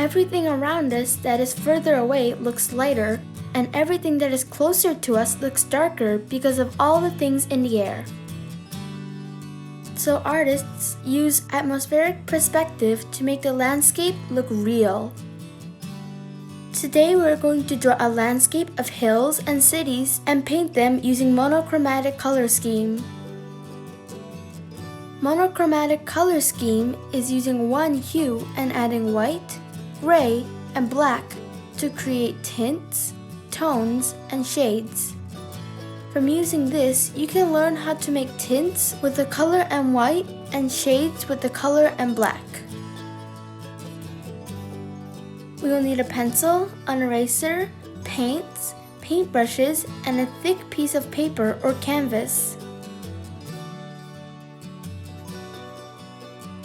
Everything around us that is further away looks lighter, and everything that is closer to us looks darker because of all the things in the air. So artists use atmospheric perspective to make the landscape look real. Today we're going to draw a landscape of hills and cities and paint them using monochromatic color scheme. Monochromatic color scheme is using one hue and adding white, gray, and black to create tints, tones, and shades. From using this, you can learn how to make tints with the color and white and shades with the color and black. We will need a pencil, an eraser, paints, paintbrushes, and a thick piece of paper or canvas.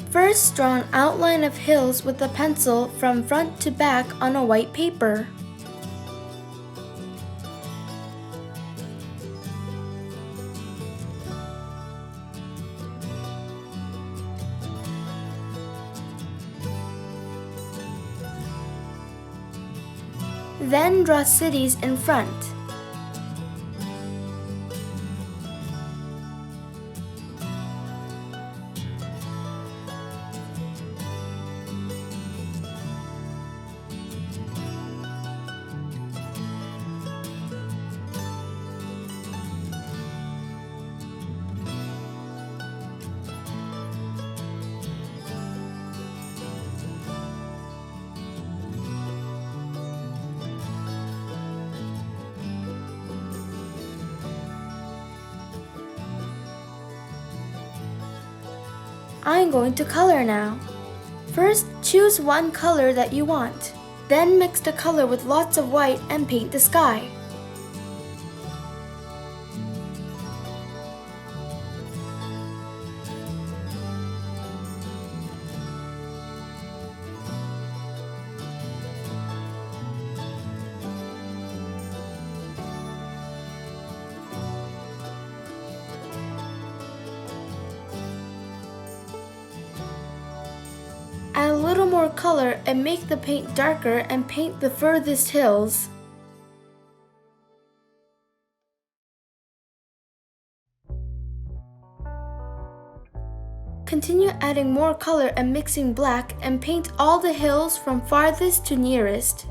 First, draw an outline of hills with a pencil from front to back on a white paper. Then draw cities in front. I'm going to color now. First, choose one color that you want. Then mix the color with lots of white and paint the sky. Add a little more color and make the paint darker and paint the furthest hills. Continue adding more color and mixing black and paint all the hills from farthest to nearest.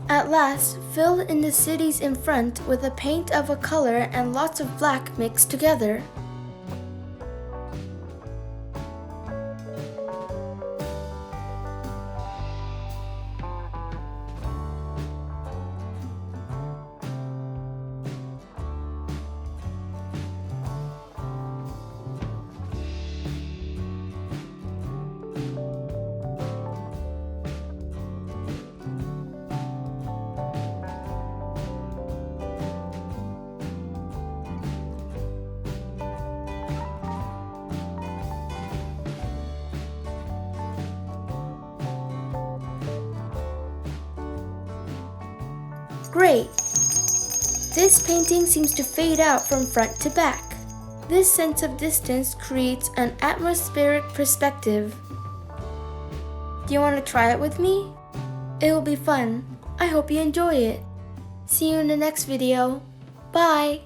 At last, fill in the cities in front with a paint of a color and lots of black mixed together. Great! This painting seems to fade out from front to back. This sense of distance creates an atmospheric perspective. Do you want to try it with me? It will be fun. I hope you enjoy it. See you in the next video. Bye!